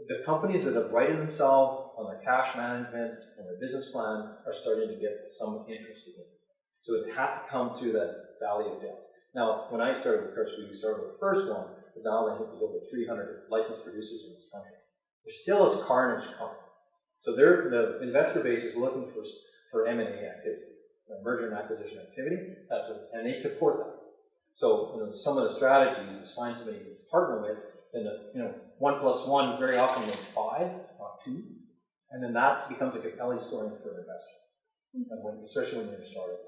the companies that have righted themselves on their cash management and their business plan are starting to get some interest in it. So it had to come through that valley of death. Now, when I started with Curse, we started with the first one, but now I think there's over 300 licensed producers in this country. There still is carnage coming. So the investor base is looking for M&A activity, merger and acquisition activity, and they support that. So some of the strategies is find somebody to partner with, and 1 + 1 very often makes 5, not 2, and then that becomes a compelling story for an investor, and especially when you're a startup.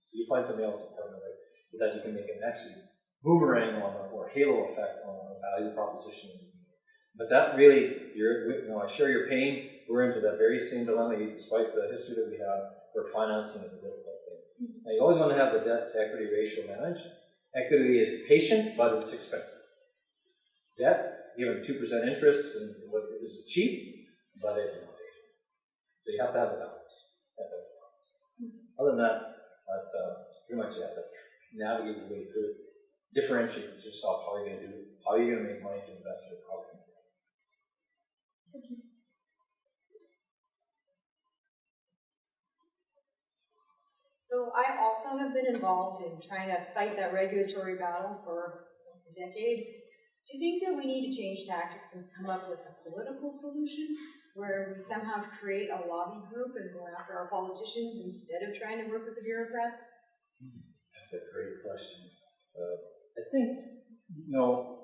So you find somebody else to partner with, so that you can make an actually boomerang or halo effect on a value proposition. But that really, I share your pain. We're into that very same dilemma, despite the history that we have, where financing is a difficult thing. Now, you always want to have the debt-to-equity ratio managed. Equity is patient, but it's expensive. Debt, given 2% interest, and what is cheap, but it's not patient. So you have to have a balance. Other than that, that's pretty much you have to navigate your way through it. Differentiate yourself how you're going to do it, how you're going to make money to invest in your product. So I also have been involved in trying to fight that regulatory battle for almost a decade. Do you think that we need to change tactics and come up with a political solution where we somehow create a lobby group and go after our politicians instead of trying to work with the bureaucrats? That's a great question. I think, no.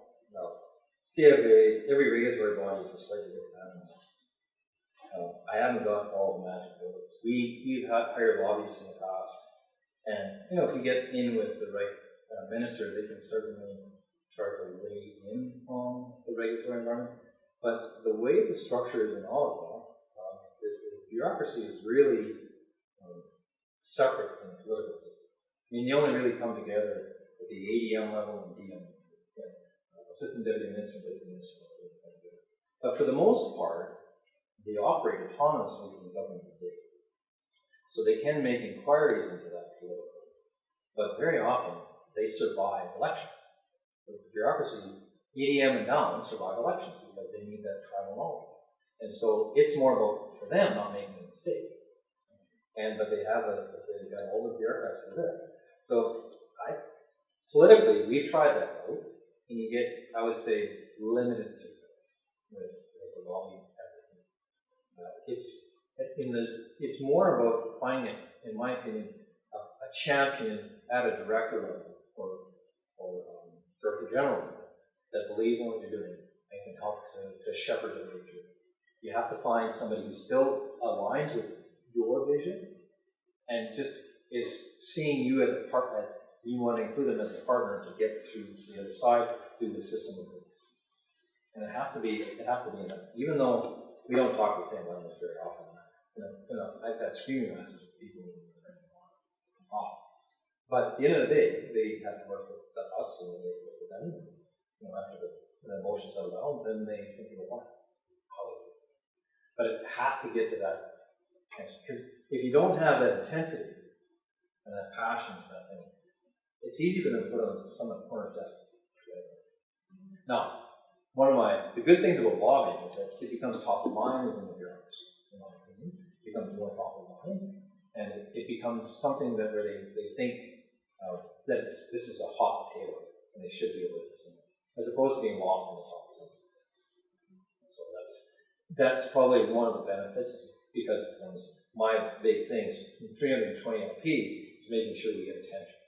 See, every regulatory body is a slightly different animal. I haven't got all the magic bullets. We've hired lobbyists in the past, and if you get in with the right minister, they can certainly start to weigh in on the regulatory environment. But the way the structure is in Ottawa, the bureaucracy is really separate from the political system. I mean, they only really come together at the ADM level and DM, assistant deputy minister, deputy minister. But for the most part, they operate autonomously from the government of the day. So they can make inquiries into that political, but very often they survive elections. The bureaucracy EDM and down survive elections because they need that tribal knowledge. And so it's more about, for them, not making a mistake. But they've got all the bureaucrats that are there. So politically, we've tried that route, and you get, I would say, limited success with the lobbying. It's more about finding, in my opinion, a champion at a director level or director general level that believes in what you're doing and can help to shepherd it through. You have to find somebody who still aligns with your vision and just is seeing you as a partner. You want to include them as a partner to get through to the other side through the system of things. And it has to be enough. Even though we don't talk the same language very often. I've had screaming matches with people who talk. But at the end of the day, they have to work with us and they work with them. After the emotions settle down, then they think of why. But it has to get to that tension. Because if you don't have that intensity and that passion for that thing, it's easy for them to put on someone's corner desk. Now, the good things about lobbying is that it becomes top of mind within the bureaucracy, in my opinion. It becomes more top of mind, and it becomes something that where they think that this is a hot potato, and they should deal with this, as opposed to being lost on the top of something. So that's probably one of the benefits, because it becomes my big things. 320 LPs is making sure we get attention,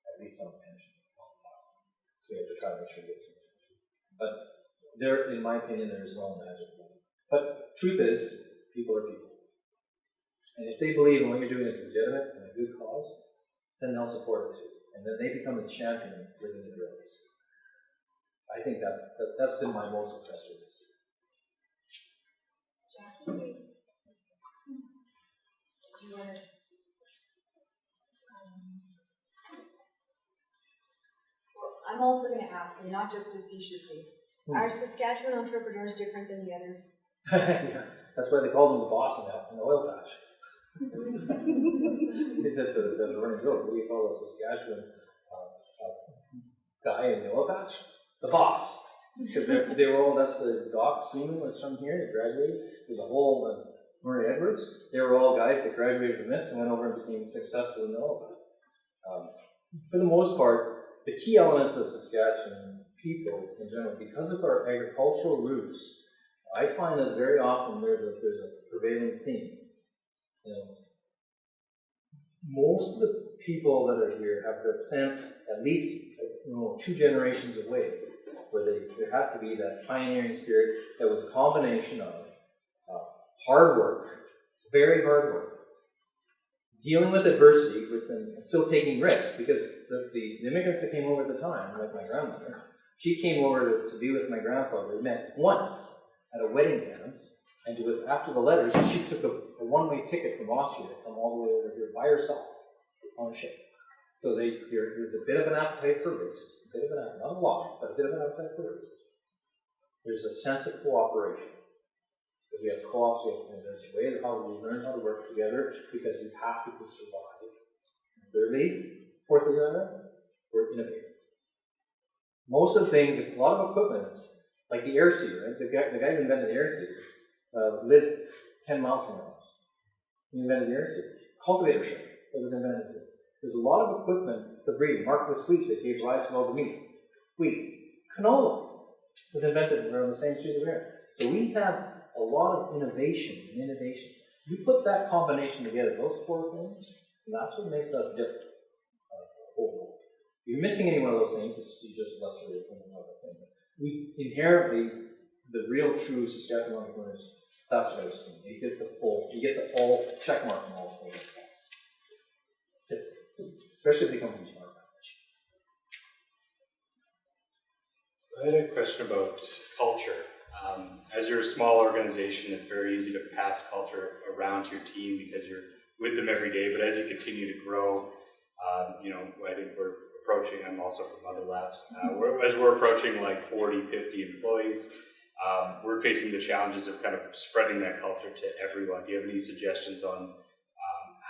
at least some attention. So we have to try to make sure we get some attention. But there, in my opinion, there is no magic. But truth is, people are people. And if they believe in what you're doing is legitimate and a good cause, then they'll support it too. And then they become a champion within the bureaucracy. I think that's been my most successful. Jackie, do you want to? Well, I'm also going to ask you, not just facetiously, are Saskatchewan entrepreneurs different than the others? Yeah, that's why they called them the boss in the oil patch. That's the running joke. What do you call a Saskatchewan guy in the oil patch? The boss. Because they were all, that's the Doc Seaman was from here, he graduated. There's a whole Murray Edwards. They were all guys that graduated from this and went over and became successful in the oil patch. For the most part, the key elements of Saskatchewan people in general, because of our agricultural roots, I find that very often there's a prevailing theme. Most of the people that are here have the sense, at least 2 generations away, where there had to be that pioneering spirit that was a combination of hard work, very hard work, dealing with adversity and still taking risks, because the immigrants that came over at the time, like my grandmother, she came over to be with my grandfather. We met once at a wedding dance, and after the letters, she took a one-way ticket from Austria to come all the way over here by herself on a ship. So there's a bit of an appetite for risk, not a lot, but a bit of an appetite for risk. There's a sense of cooperation. We have co-ops, and there's a way of how we learn how to work together because we have to survive. Fourthly, we're innovative. Most of the things, a lot of equipment, like the air seeder, right? The guy who invented the air seeder lived 10 miles from our house. He invented the air seeder. Cultivator ship that was invented here. There's a lot of equipment, the breed, marketless wheat that gave rise to all the meat. Wheat. Canola was invented around the same street as here. So we have a lot of innovation and innovation. You put that combination together, those 4 things, and that's what makes us different. Overall. If you're missing any one of those things, you're just less really than another thing. We inherently, the real true Saskatchewan entrepreneurs, that's what I was saying. You get the full check mark from all 4. Especially if they come from smart I had a question about culture. As you're a small organization, it's very easy to pass culture around to your team because you're with them every day. But as you continue to grow, I think we're approaching, I'm also from other labs, as we're approaching like 40, 50 employees, we're facing the challenges of kind of spreading that culture to everyone. Do you have any suggestions on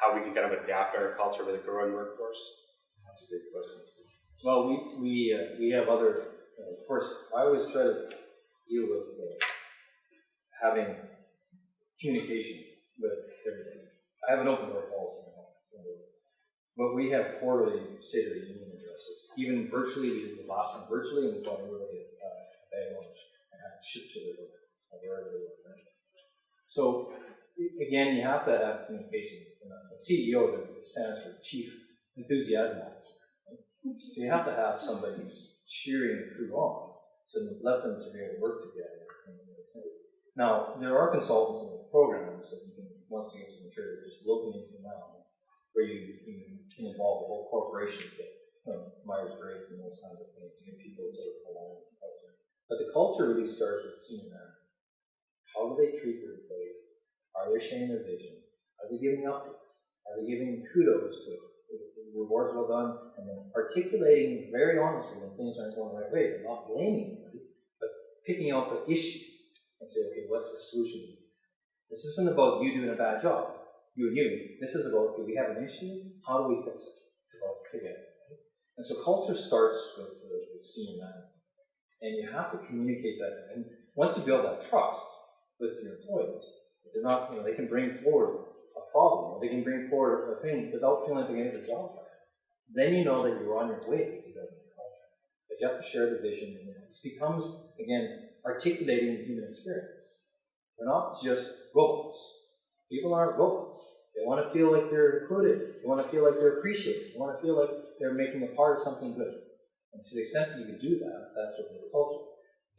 how we can kind of adapt our culture with a growing workforce? That's a good question. Well, we have other of course, I always try to deal with having communication with everybody. I have an open door policy now, but we have quarterly State of the Union addresses. Even virtually, we did the last one virtually, and we brought everybody a bag lunch and had it shipped to their door, wherever they were. Right? So again, you have to have communication. A CEO that stands for Chief Enthusiasm Officer. Right? So you have to have somebody who's cheering the crew on to let them to be able to work together. Now, there are consultants in the programs that you can, once you get to maturity, you're just looking into now, where you can involve the whole corporation to get Myers-Briggs and those kinds of things to get people sort of aligned with the culture. But the culture really starts with senior management. How do they treat their employees? Are they sharing their vision? Are they giving updates? Are they giving kudos to it? Rewards well done, and then articulating very honestly when things aren't going the right way. They're not blaming anybody, but picking out the issue and say, okay, what's the solution? This isn't about you doing a bad job, you and you. This is about, okay, we have an issue, how do we fix it together? Right? And so culture starts with the senior management, and you have to communicate that. And once you build that trust with your employees, they're not, they can bring forward a problem, or they can bring forward a thing without feeling like they get a job for it. Then you know that you're on your way to building a culture. But you have to share the vision, and it becomes, again, articulating the human experience. We're not just robots. People aren't robots. They want to feel like they're included. They want to feel like they're appreciated. They want to feel like they're making a part of something good. And to the extent that you can do that, that's what the culture.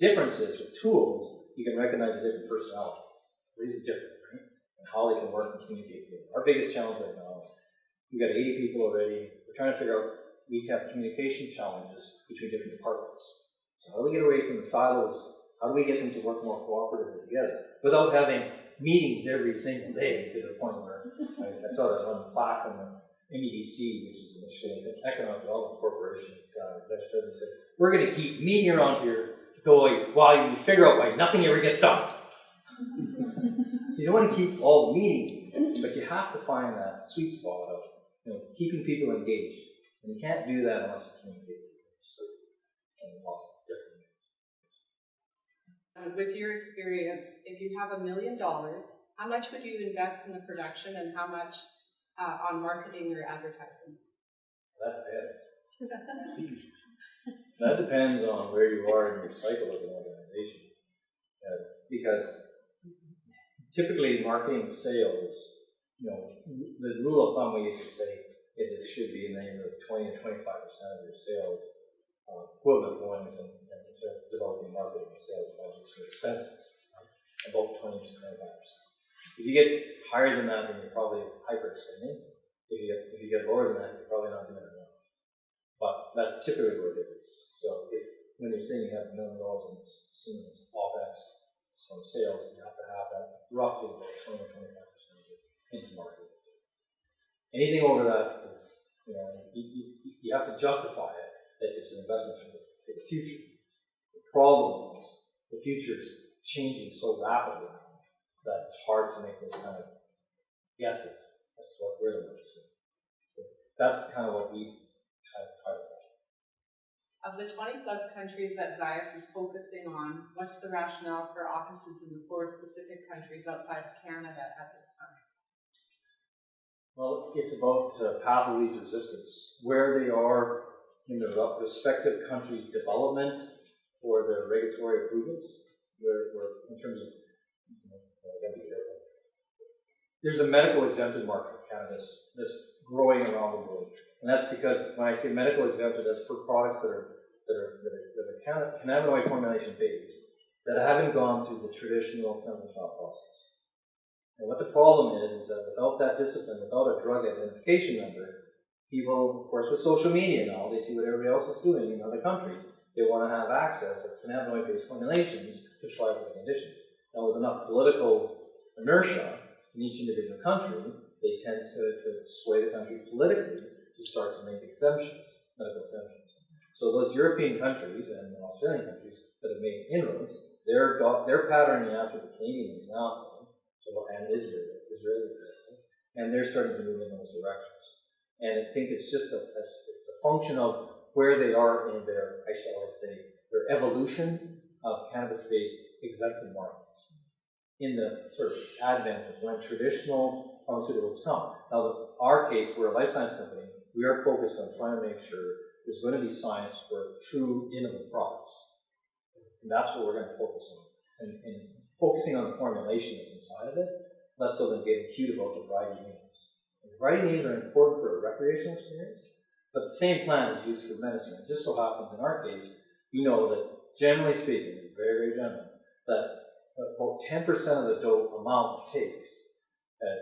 Difference is, with tools, you can recognize the different personalities. These are different, right? And how they can work and communicate together. Our biggest challenge right now is we've got 80 people already. We're trying to figure out, we each have communication challenges between different departments. So how do we get away from the silos? How do we get them to work more cooperatively together without having meetings every single day to the point where, I saw this on the plaque on the MEDC, which is the Michigan Economic Development Corporation, vice president said, we're going to keep meeting around here while you figure out why nothing ever gets done. So you don't want to keep all the meetings, but you have to find that sweet spot of keeping people engaged. And you can't do that unless you communicate with people. And lots of different ways. With your experience, if you have $1 million, how much would you invest in the production and how much on marketing or advertising? That depends. That depends on where you are in your cycle as an organization. Because typically marketing sales, the rule of thumb we used to say is it should be in the neighborhood of 20 to 25% of your sales equivalent going to developing marketing and sales budgets for expenses, about 20 to 25%. If you get higher than that, then you're probably hyperextending. If you get lower than that, you're probably not doing enough. But that's typically what it is. So when you're saying you have $1 million and assuming it's OPEX from sales, you have to have that roughly about 20 or 25% into marketing. Anything over that is, you have to justify it that it's an investment for the future. The problem is the future is changing so rapidly that it's hard to make those kind of guesses as to what we're going to do. So that's kind of what we try to do. Of the 20 plus countries that Zyus is focusing on, what's the rationale for offices in the 4 specific countries outside of Canada at this time? Well, it's about path of least resistance, where they are in the respective countries' development for their regulatory approvals, where in terms of, gotta be careful. There's a medical exempted market for cannabis that's growing around the world. And that's because when I say medical exempted, that's for products that are cannabinoid formulation based, that haven't gone through the traditional clinical trial process. And what the problem is that without that discipline, without a drug identification number, people, of course, with social media now, they see what everybody else is doing in other countries. They want to have access to cannabinoid-based formulations to try for the condition. Now, with enough political inertia in each individual country, they tend to sway the country politically to start to make exemptions, medical exemptions. So those European countries and Australian countries that have made inroads, they're patterning after the Canadian example, and Israeli example, and they're starting to move in those directions. And I think it's just it's a function of where they are in their, I shall say, or evolution of cannabis-based exempted markets in the sort of advent of when traditional pharmaceuticals come. Now, in our case, we're a life science company. We are focused on trying to make sure there's going to be science for true innovative products. And that's what we're going to focus on. And focusing on the formulation that's inside of it, less so than getting cute about the variety names. And the variety names are important for a recreational experience, but the same plant is used for medicine. It just so happens in our case, we know that generally speaking, it's very, very general, that about 10% of the dope amount it takes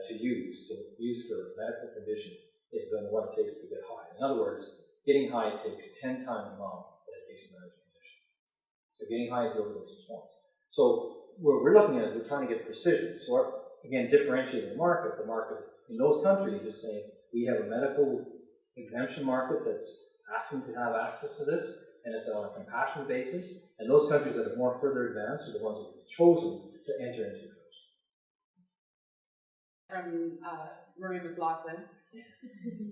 to use for a medical condition is than what it takes to get high. In other words, getting high takes 10 times the amount that it takes to manage a condition. So getting high is the overdose response. So what we're looking at is we're trying to get precision. So again, differentiating the market in those countries is saying we have a medical exemption market that's asking to have access to this, and it's on a compassionate basis. And those countries that are more further advanced are the ones that we've chosen to enter into first. From Marie McLaughlin.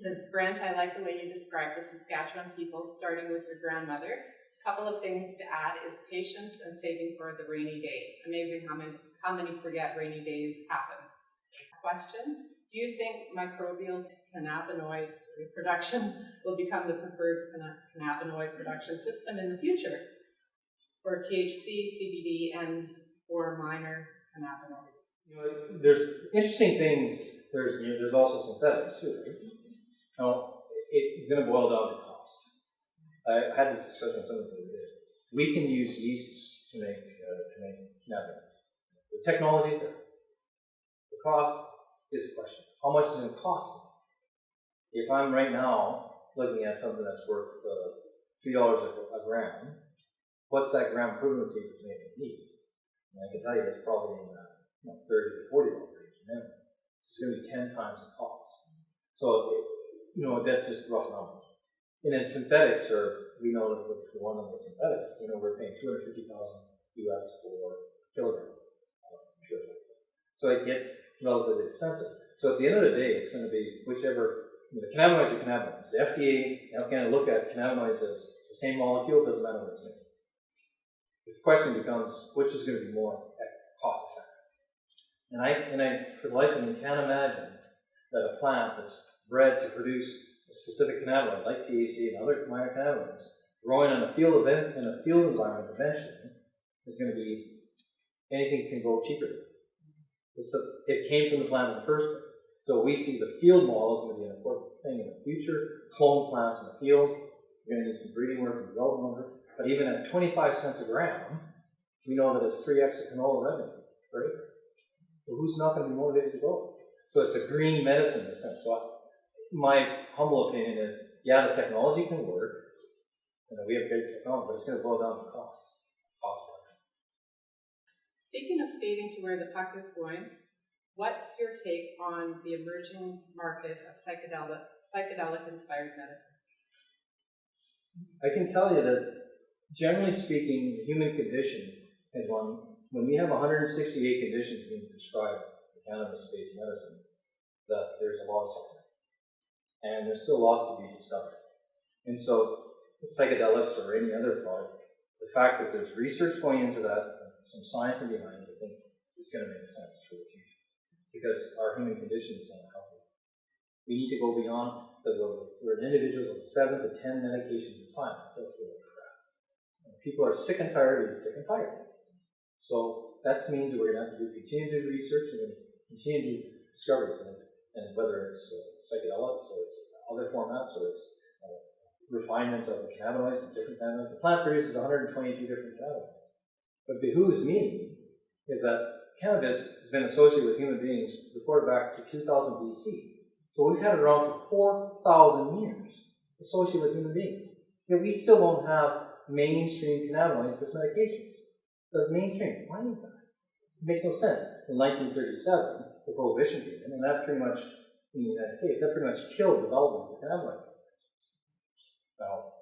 Says, Brent, I like the way you describe the Saskatchewan people, starting with your grandmother. A couple of things to add is patience and saving for the rainy day. Amazing how many forget rainy days happen. Question, do you think microbial cannabinoids reproduction will become the preferred cannabinoid production system in the future for THC, CBD, and or minor cannabinoids? You know, there's interesting things. There's also synthetics too, right? Now, it's going to boil down to cost. I had this discussion with somebody the other day. We can use yeasts to make cannabinoids. The technology is there. The cost is a question. How much is it cost? If I'm right now looking at something that's worth $3 a gram, what's that gram equivalency that's made of yeast? And I can tell you it's probably in that $30 to $40 range minimum. So it's going to be 10 times the cost. So, that's just rough numbers. And then synthetics we know that for one of the synthetics, we're paying $250,000 US for a kilogram of pure plastic. So it gets relatively expensive. So at the end of the day, it's going to be whichever, cannabinoids are cannabinoids. The FDA now can look at cannabinoids as the same molecule, doesn't matter what it's made. The question becomes, which is going to be more cost effective? And I, for the life of me, can't imagine that a plant that's bred to produce a specific cannabinoid, like THC and other minor cannabinoids, growing in a field environment eventually, is going to be anything can go cheaper. It came from the plant in the first place. So we see the field model is going to be an important thing in the future. Clone plants in the field. We're going to need some breeding work and development work. But even at 25 cents a gram, we know that it's 3x the canola revenue, right? So who's not going to be motivated to go? So it's a green medicine in a sense. So my humble opinion is, yeah, the technology can work. We have great technology, but it's going to boil down to cost. Speaking of skating to where the puck is going, what's your take on the emerging market of psychedelic-inspired medicine? I can tell you that, generally speaking, the human condition is one. When we have 168 conditions being prescribed for cannabis-based medicine, that there's a lot of suffering. And there's still lots to be discovered. And so, the psychedelics or any other product, the fact that there's research going into that, some science behind it, I think is going to make sense for the future. Because our human condition is not healthy. We need to go beyond we're an individual with 7 to 10 medications at a time and still feel like crap. And people are sick and tired of being sick and tired. So that means that we're going to have to continue to do research and continue to do discoveries. And whether it's psychedelics or it's other formats or it's refinement of the cannabinoids and different cannabinoids. The plant produces 122 different cannabinoids. What behooves me is that cannabis has been associated with human beings reported back to 2000 BC. So we've had it around for 4,000 years associated with human beings. Yet we still don't have mainstream cannabinoids as medications. The mainstream, why is that? It makes no sense. In 1937, the Prohibition came in, and that pretty much, in the United States, that pretty much killed development of cannabinoids. Now,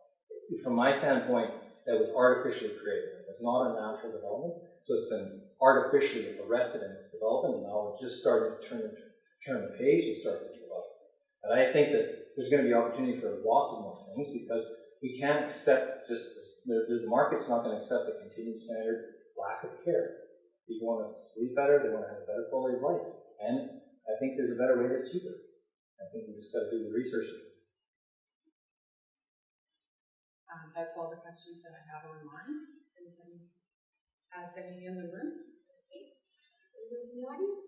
from my standpoint, that was artificially created. It's not a natural development, so it's been artificially arrested in its development, and now we're just starting to turn the page and start its development. And I think that there's going to be opportunity for lots of more things because we can't accept just this, the market's not going to accept a continued standard lack of care. People want to sleep better, they want to have a better quality of life. And I think there's a better way that's cheaper. I think we just got to do the research. That's all the questions that I have online. Anybody has any in the room? Anyone in the audience?